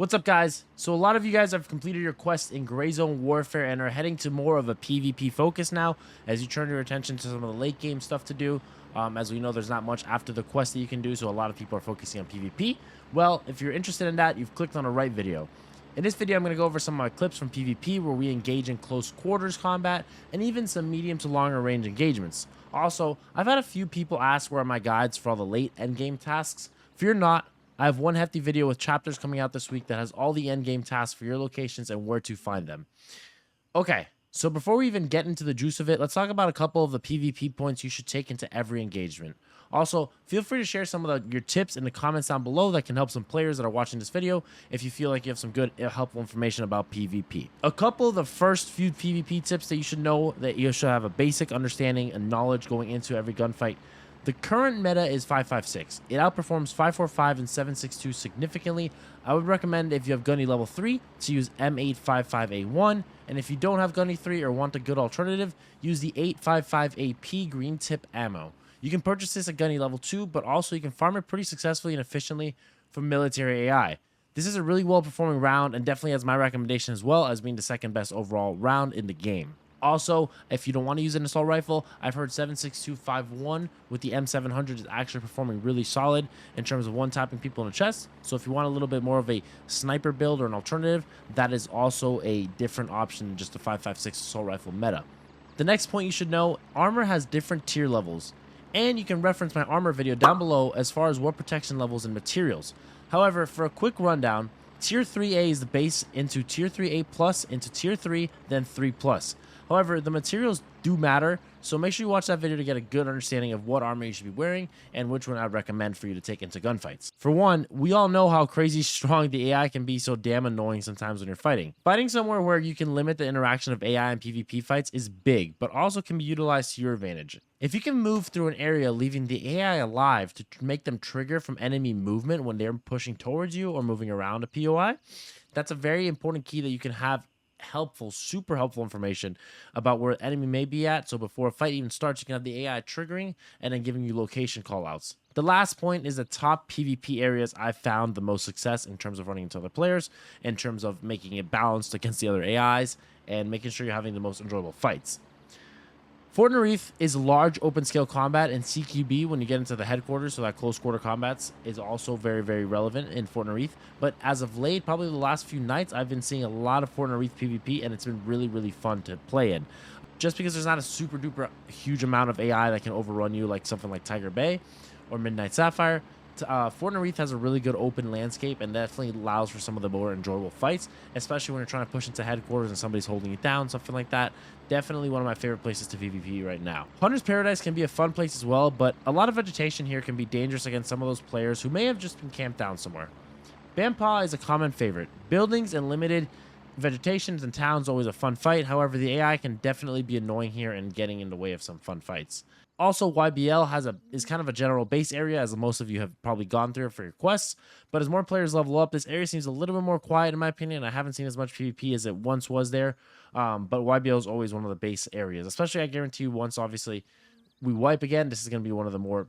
What's up, guys? So a lot of you guys have completed your quest in Gray Zone Warfare and are heading to more of a PvP focus now as you turn your attention to some of the late game stuff to do. As we know, there's not much after the quest that you can do, so a lot of people are focusing on PvP. Well, if you're interested in that, you've clicked on the right video. In this video, I'm going to go over some of my clips from PvP where we engage in close quarters combat and even some medium to longer range engagements. Also, I've had a few people ask where are my guides for all the late endgame tasks. Fear not, I have one hefty video with chapters coming out this week that has all the endgame tasks for your locations and where to find them. Okay, so before we even get into the juice of it, let's talk about a couple of the PvP points you should take into every engagement. Also, feel free to share some of your tips in the comments down below that can help some players that are watching this video if you feel like you have some good, helpful information about PvP. A couple of the first few PvP tips that you should know that you should have a basic understanding and knowledge going into every gunfight. The current meta is 5.56. It outperforms 5.45 and 7.62 significantly. I would recommend if you have Gunny level 3 to use M855A1, and if you don't have Gunny 3 or want a good alternative, use the 855AP green tip ammo. You can purchase this at Gunny level 2, but also you can farm it pretty successfully and efficiently from military AI. This is a really well-performing round and definitely has my recommendation as well as being the second best overall round in the game. Also, if you don't want to use an assault rifle, I've heard 7.6251 with the M700 is actually performing really solid in terms of one-tapping people in the chest. So if you want a little bit more of a sniper build or an alternative, that is also a different option than just the 5.56 assault rifle meta. The next point you should know, armor has different tier levels, and you can reference my armor video down below as far as what protection levels and materials. However, for a quick rundown, Tier 3A is the base into Tier 3A plus into Tier 3, then 3 plus. However, the materials do matter, so make sure you watch that video to get a good understanding of what armor you should be wearing and which one I'd recommend for you to take into gunfights. For one, we all know how crazy strong the AI can be, so damn annoying sometimes when you're fighting. Fighting somewhere where you can limit the interaction of AI in PvP fights is big, but also can be utilized to your advantage. If you can move through an area leaving the AI alive to make them trigger from enemy movement when they're pushing towards you or moving around a POI, that's a very important key that you can have super helpful information about where the enemy may be at, so before a fight even starts you can have the AI triggering and then giving you location callouts. The last point is the top PvP areas I've found the most success in terms of running into other players, in terms of making it balanced against the other AIs, and making sure you're having the most enjoyable fights. Fort Nereith is large open scale combat, and CQB when you get into the headquarters, so that close quarter combats is also very, very relevant in Fort Nereith. But as of late, probably the last few nights, I've been seeing a lot of Fort Nereith PvP, and it's been really, really fun to play in. Just because there's not a super duper huge amount of AI that can overrun you like something like Tiger Bay or Midnight Sapphire, Fort Nereith has a really good open landscape and definitely allows for some of the more enjoyable fights, especially when you're trying to push into headquarters and somebody's holding you down, something like that. Definitely one of my favorite places to PvP right now. Hunter's Paradise can be a fun place as well, but a lot of vegetation here can be dangerous against some of those players who may have just been camped down somewhere. Banpa is a common favorite. Buildings and limited vegetations and towns always a fun fight. However, the AI can definitely be annoying here and getting in the way of some fun fights. Also, YBL is kind of a general base area, as most of you have probably gone through it for your quests. But as more players level up, this area seems a little bit more quiet in my opinion. I haven't seen as much PvP as it once was there. But YBL is always one of the base areas. Especially, I guarantee you, once obviously we wipe again, this is going to be one of the more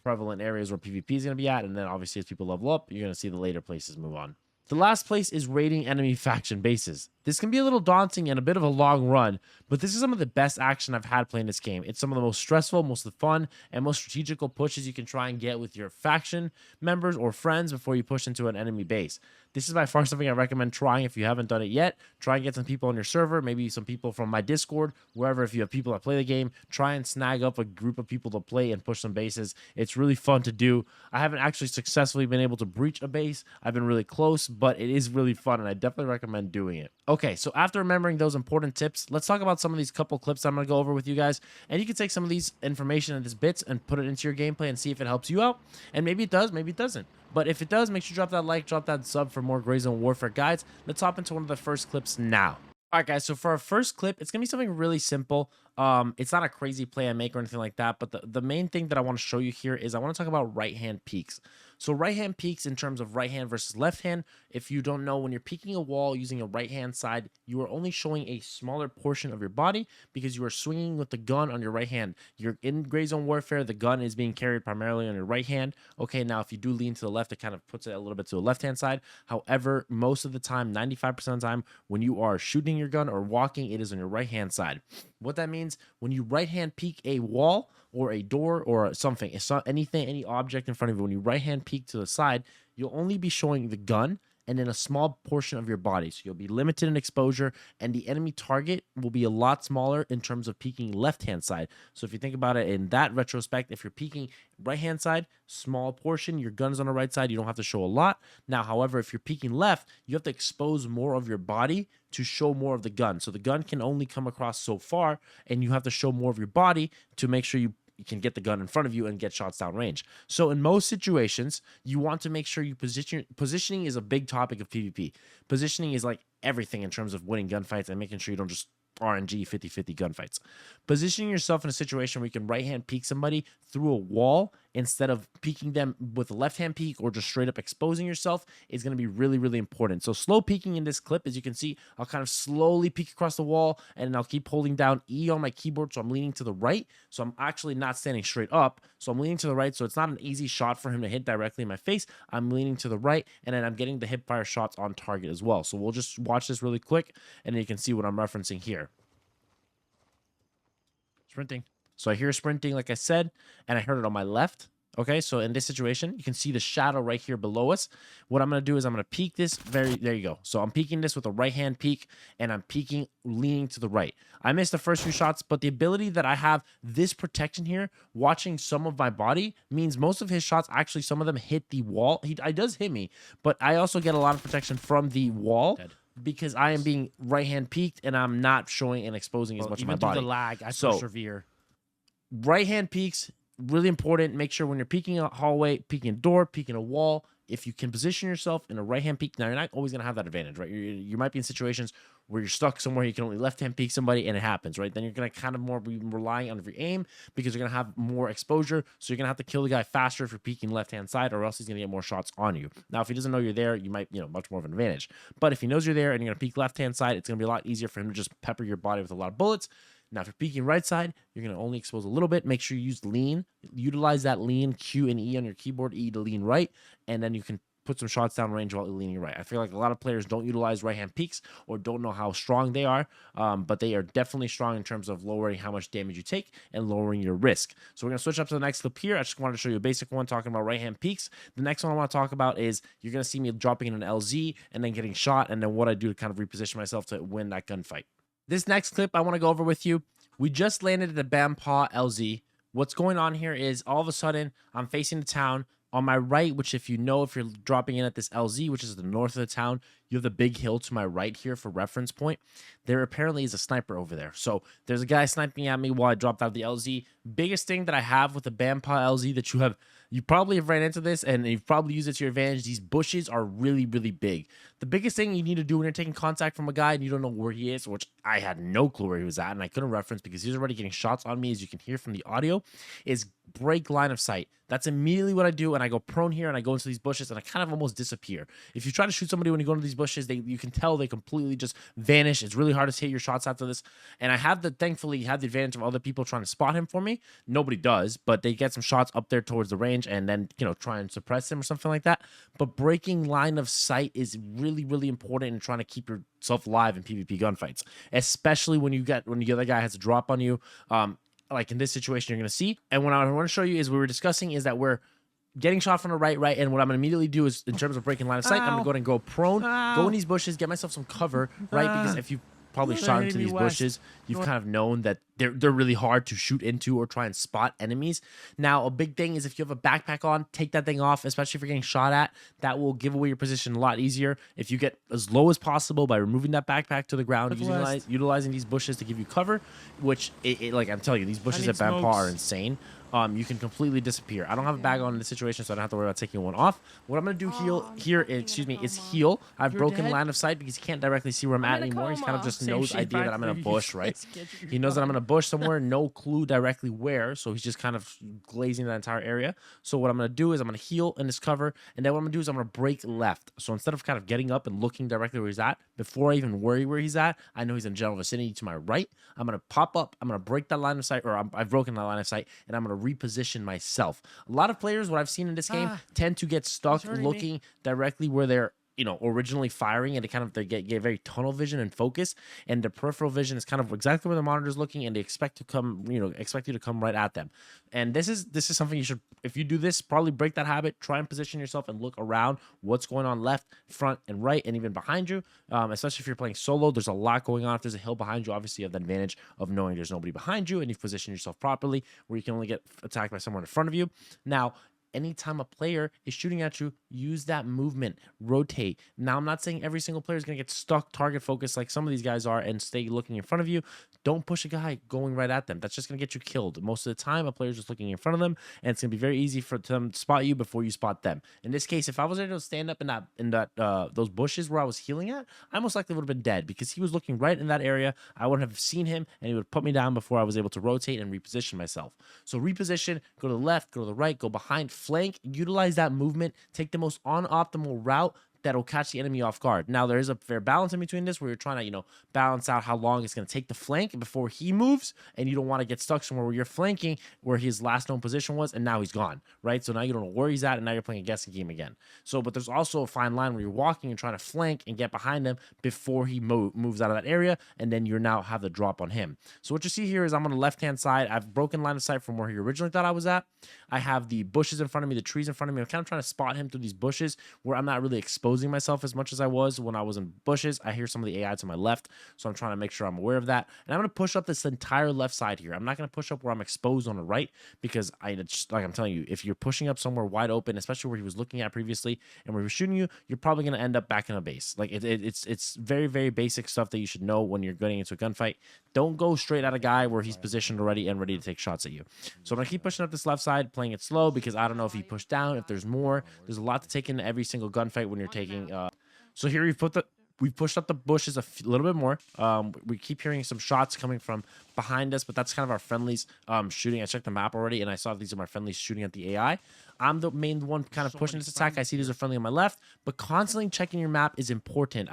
prevalent areas where PvP is going to be at. And then obviously as people level up, you're going to see the later places move on. The last place is raiding enemy faction bases. This can be a little daunting and a bit of a long run, but this is some of the best action I've had playing this game. It's some of the most stressful, most fun, and most strategical pushes you can try and get with your faction members or friends before you push into an enemy base. This is by far something I recommend trying if you haven't done it yet. Try and get some people on your server, maybe some people from my Discord, wherever. If you have people that play the game, try and snag up a group of people to play and push some bases. It's really fun to do. I haven't actually successfully been able to breach a base. I've been really close, but it is really fun, and I definitely recommend doing it. Okay, so after remembering those important tips, let's talk about some of these couple clips I'm going to go over with you guys. And you can take some of these information and these bits and put it into your gameplay and see if it helps you out. And maybe it does, maybe it doesn't. But if it does, make sure you drop that like, drop that sub for more Gray Zone Warfare guides. Let's hop into one of the first clips now. All right, guys, so for our first clip, it's going to be something really simple. It's not a crazy play I make or anything like that, but the main thing that I want to show you here is I want to talk about right hand peaks. So right hand peaks in terms of right hand versus left hand. If you don't know, when you're peeking a wall using a right hand side, you are only showing a smaller portion of your body because you are swinging with the gun on your right hand. You're in Gray Zone Warfare, the gun is being carried primarily on your right hand. Okay, now if you do lean to the left, it kind of puts it a little bit to the left hand side. However, most of the time, 95% of the time, when you are shooting your gun or walking, it is on your right hand side. What that means, when you right hand peek a wall or a door or something, it's not anything, any object in front of you, when you right hand peek to the side, you'll only be showing the gun and then a small portion of your body. So you'll be limited in exposure, and the enemy target will be a lot smaller in terms of peeking left-hand side. So if you think about it in that retrospect, if you're peeking right-hand side, small portion, your gun's on the right side, you don't have to show a lot. Now, however, if you're peeking left, you have to expose more of your body to show more of the gun. So the gun can only come across so far, and you have to show more of your body to make sure you can get the gun in front of you and get shots down range. So in most situations, you want to make sure you positioning is a big topic of PvP. Positioning is like everything in terms of winning gunfights and making sure you don't just RNG 50-50 gunfights. Positioning yourself in a situation where you can right hand peek somebody through a wall instead of peeking them with a left hand peek or just straight up exposing yourself is going to be really, really important. So slow peeking in this clip, as you can see, I'll kind of slowly peek across the wall and I'll keep holding down E on my keyboard, so I'm leaning to the right. So I'm actually not standing straight up, so I'm leaning to the right, so it's not an easy shot for him to hit directly in my face. I'm leaning to the right, and then I'm getting the hip fire shots on target as well. So we'll just watch this really quick and then you can see what I'm referencing here. Sprinting. So I hear sprinting, like I said, and I heard it on my left. Okay, so in this situation, you can see the shadow right here below us. What I'm going to do is I'm going to peek this there you go. So I'm peeking this with a right hand peek, and I'm peeking leaning to the right. I missed the first few shots, but the ability that I have this protection here, watching some of my body, means most of his shots, actually some of them hit the wall. He does hit me, but I also get a lot of protection from the wall. Dead. Because I am being right hand peeked and I'm not showing and exposing as much of my body. Even through the lag, I persevere. Right hand peeks, really important. Make sure when you're peeking a hallway, peeking a door, peeking a wall, if you can position yourself in a right hand peek, now you're not always going to have that advantage, right? You might be in situations where you're stuck somewhere, you can only left hand peek somebody and it happens, right? Then you're going to kind of more be relying on your aim because you're going to have more exposure. So you're going to have to kill the guy faster if you're peeking left hand side, or else he's going to get more shots on you. Now, if he doesn't know you're there, you might, much more of an advantage. But if he knows you're there and you're going to peek left hand side, it's going to be a lot easier for him to just pepper your body with a lot of bullets. Now, if you're peeking right side, you're going to only expose a little bit. Make sure you use lean. Utilize that lean, Q and E on your keyboard, E to lean right, and then you can put some shots down range while leaning right. I feel like a lot of players don't utilize right-hand peeks or don't know how strong they are, but they are definitely strong in terms of lowering how much damage you take and lowering your risk. So we're going to switch up to the next clip here. I just wanted to show you a basic one talking about right-hand peeks. The next one I want to talk about is you're going to see me dropping in an LZ and then getting shot, and then what I do to kind of reposition myself to win that gunfight. This next clip I want to go over with you. We just landed at the Bampaw LZ. What's going on here is all of a sudden I'm facing the town. On my right, which if you're dropping in at this LZ, which is the north of the town, you have the big hill to my right here for reference point. There apparently is a sniper over there. So there's a guy sniping at me while I dropped out of the LZ. Biggest thing that I have with the Bampaw LZ that you probably have ran into this and you've probably used it to your advantage. These bushes are really, really big. The biggest thing you need to do when you're taking contact from a guy and you don't know where he is, which I had no clue where he was at and I couldn't reference because he's already getting shots on me, as you can hear from the audio, is break line of sight. That's immediately what I do, and I go prone here and I go into these bushes and I kind of almost disappear. If you try to shoot somebody when you go into these bushes, you can tell they completely just vanish. It's really hard to hit your shots after this. And I thankfully have the advantage of other people trying to spot him for me. Nobody does, but they get some shots up there towards the range and then, try and suppress him or something like that. But breaking line of sight is really, really important in trying to keep yourself alive in PvP gunfights, especially when the other guy has a drop on you. Like in this situation, you're going to see. And what I want to show you is we were discussing is that we're getting shot from the right. And what I'm going to immediately do is, in terms of breaking line of sight, I'm going to go ahead and go prone, go in these bushes, get myself some cover, right? Because if you probably shot into these bushes, you've kind of known that they're really hard to shoot into or try and spot enemies. Now, a big thing is if you have a backpack on, take that thing off, especially if you're getting shot at. That will give away your position a lot easier. If you get as low as possible by removing that backpack to the ground, utilizing these bushes to give you cover, which, like I'm telling you, these bushes at Bampaw are insane. You can completely disappear. I don't have a bag on in this situation, so I don't have to worry about taking one off. What I'm going to do is heal. I've broken line of sight because he can't directly see where I'm at anymore. He kind of just knows idea that I'm in a bush, right? He knows that I'm in a bush somewhere, no clue directly where. So he's just kind of glazing that entire area. So what I'm going to do is I'm going to heal in this cover. And then what I'm going to do is I'm going to break left. So instead of kind of getting up and looking directly where he's at, before I even worry where he's at, I know he's in general vicinity to my right. I'm going to pop up. I'm going to break that line of sight, or I've broken that line of sight, and I'm going to reposition myself. A lot of players, what I've seen in this game, tend to get stuck looking directly where they're originally firing, and they get very tunnel vision and focus, and the peripheral vision is kind of exactly where the monitor is looking, and they expect you to come right at them. And this is something you should, if you do this, probably break that habit. Try and position yourself and look around what's going on left, front, and right, and even behind you. Especially if you're playing solo, there's a lot going on. If there's a hill behind you, obviously you have the advantage of knowing there's nobody behind you, and you've positioned yourself properly where you can only get attacked by someone in front of you. Now, anytime a player is shooting at you, use that movement, rotate. Now, I'm not saying every single player is going to get stuck target focused like some of these guys are and stay looking in front of you. Don't push a guy going right at them. That's just going to get you killed. Most of the time, a player's just looking in front of them, and it's going to be very easy for them to spot you before you spot them. In this case, if I was able to stand up in those bushes where I was healing at, I most likely would have been dead because he was looking right in that area. I wouldn't have seen him, and he would put me down before I was able to rotate and reposition myself. So reposition, go to the left, go to the right, go behind, flank, utilize that movement, take the most unoptimal route that'll catch the enemy off guard. Now, there is a fair balance in between this where you're trying to, balance out how long it's going to take to flank before he moves, and you don't want to get stuck somewhere where you're flanking where his last known position was, and now he's gone, right? So now you don't know where he's at, and now you're playing a guessing game again. But there's also a fine line where you're walking and trying to flank and get behind him before he moves out of that area, and then you now have the drop on him. So what you see here is I'm on the left-hand side. I've broken line of sight from where he originally thought I was at. I have the bushes in front of me, the trees in front of me. I'm kind of trying to spot him through these bushes where I'm not really exposing myself as much as I was when I was in bushes. I hear some of the AI to my left, so I'm trying to make sure I'm aware of that. And I'm going to push up this entire left side here. I'm not going to push up where I'm exposed on the right because like I'm telling you, if you're pushing up somewhere wide open, especially where he was looking at previously and where he was shooting you, you're probably going to end up back in a base. Like it's very, very basic stuff that you should know when you're getting into a gunfight. Don't go straight at a guy where he's positioned already and ready to take shots at you. So I'm going to keep pushing up this left side, playing it slow because I don't know if he pushed down, if there's more. There's a lot to take into every single gunfight when you're taking so here we've pushed up the bushes a little bit more. We keep hearing some shots coming from behind us, but that's kind of our friendlies shooting. I checked the map already, and I saw these are my friendlies shooting at the AI. I'm the main one kind of pushing this attack. I see there's a friendly on my left, but constantly checking your map is important.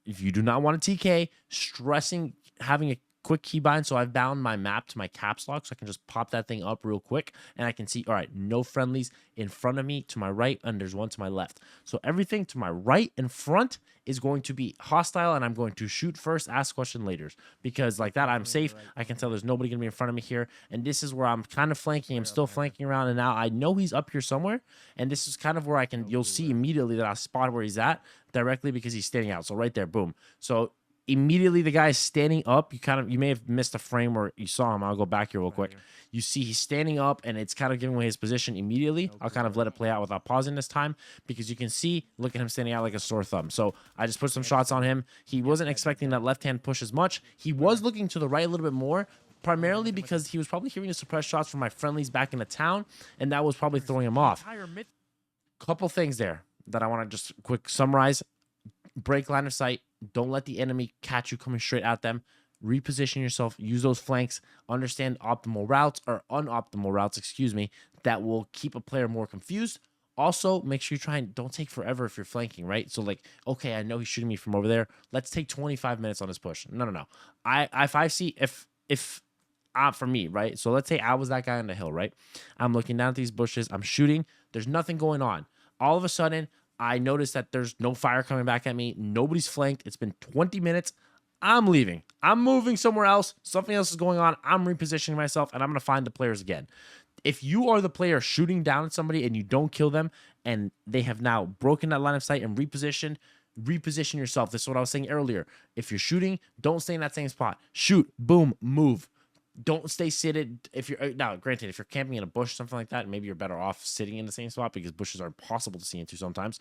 If you do not want a TK, stressing having a quick keybind. So I've bound my map to my caps lock so I can just pop that thing up real quick and I can see, all right, no friendlies in front of me to my right, and there's one to my left. So everything to my right and front is going to be hostile, and I'm going to shoot first, ask question later, because like that I'm safe. I can tell there's nobody gonna be in front of me here, and this is where I'm kind of flanking. I'm still flanking around, and now I know he's up here somewhere, and this is kind of where you'll see immediately that I spot where he's at directly because he's standing out. So right there, boom. So immediately the guy is standing up. You may have missed a frame where you saw him. I'll go back here real quick. You see he's standing up, and it's kind of giving away his position immediately. I'll kind of let it play out without pausing this time because you can see, look at him standing out like a sore thumb. So I just put some shots on him. He wasn't expecting that left-hand push as much. He was looking to the right a little bit more, primarily because he was probably hearing the suppressed shots from my friendlies back in the town, and that was probably throwing him off. Couple things there that I want to just quick summarize. Break line of sight. Don't let the enemy catch you coming straight at them. Reposition yourself. Use those flanks. Understand optimal routes or unoptimal routes, that will keep a player more confused. Also, make sure you try and don't take forever if you're flanking, right? So like, okay, I know he's shooting me from over there. Let's take 25 minutes on this push. No. For me, right? So let's say I was that guy on the hill, right? I'm looking down at these bushes. I'm shooting. There's nothing going on. All of a sudden, I notice that there's no fire coming back at me. Nobody's flanked. It's been 20 minutes. I'm leaving. I'm moving somewhere else. Something else is going on. I'm repositioning myself, and I'm going to find the players again. If you are the player shooting down at somebody and you don't kill them, and they have now broken that line of sight and reposition yourself. This is what I was saying earlier. If you're shooting, don't stay in that same spot. Shoot, boom, move. Don't stay seated. Now, granted, if you're camping in a bush, something like that, maybe you're better off sitting in the same spot because bushes are impossible to see into sometimes.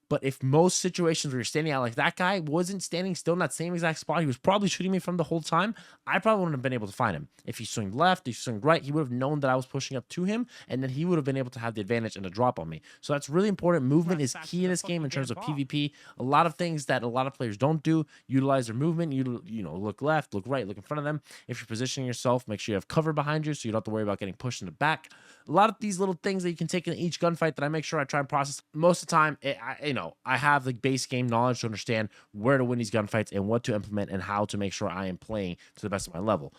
But if most situations where you're standing out, like that guy wasn't standing still in that same exact spot, he was probably shooting me from the whole time. I probably wouldn't have been able to find him. If he swung left, if he swung right, he would have known that I was pushing up to him, and then he would have been able to have the advantage and the drop on me. So that's really important. Movement is key in this game in terms of PvP. A lot of things that a lot of players don't do, utilize their movement. You know, look left, look right, look in front of them. If you're positioning yourself, make sure you have cover behind you so you don't have to worry about getting pushed in the back. A lot of these little things that you can take in each gunfight that I make sure I try and process. Most of the time, I have the base game knowledge to understand where to win these gunfights and what to implement and how to make sure I am playing to the best of my level.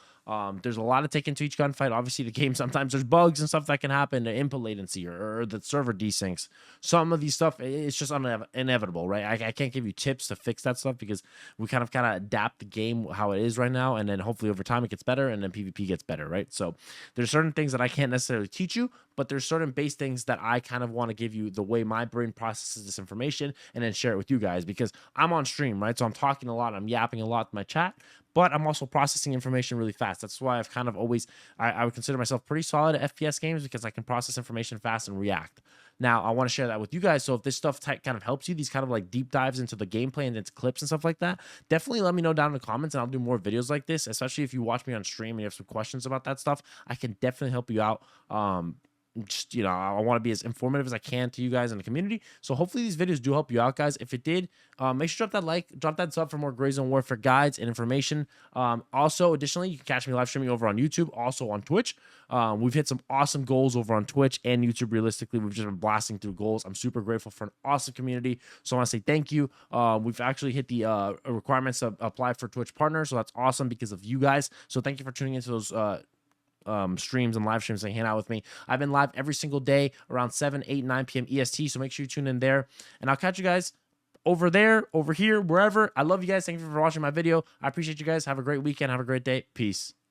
There's a lot to take into each gunfight. Obviously, the game, sometimes there's bugs and stuff that can happen, the input latency or the server desyncs. Some of these stuff, it's just inevitable, right? I can't give you tips to fix that stuff because we kind of adapt the game how it is right now, and then hopefully over time it gets better, and then PvP gets better, right? So there's certain things that I can't necessarily teach you, but there's certain base things that I kind of want to give you the way my brain processes this information and then share it with you guys, because I'm on stream, right? So I'm talking a lot, I'm yapping a lot in my chat, but I'm also processing information really fast. That's why I've kind of always, I would consider myself pretty solid at FPS games, because I can process information fast and react. Now, I want to share that with you guys. So if this stuff kind of helps you, these kind of like deep dives into the gameplay and into clips and stuff like that, definitely let me know down in the comments, and I'll do more videos like this, especially if you watch me on stream and you have some questions about that stuff. I can definitely help you out. Just, you know, I want to be as informative as I can to you guys in the community. So hopefully these videos do help you out, guys. If it did, make sure to drop that like, drop that sub for more Gray Zone Warfare guides and information. Also, additionally, you can catch me live streaming over on YouTube, also on Twitch. We've hit some awesome goals over on Twitch and YouTube. Realistically, we've just been blasting through goals. I'm super grateful for an awesome community. So I want to say thank you. We've actually hit the requirements to apply for Twitch partners. So that's awesome because of you guys. So thank you for tuning into those streams and live streams and hang out with me. I've been live every single day around 7, 8, 9 p.m. EST, so make sure you tune in there. And I'll catch you guys over there, over here, wherever. I love you guys. Thank you for watching my video. I appreciate you guys. Have a great weekend. Have a great day. Peace.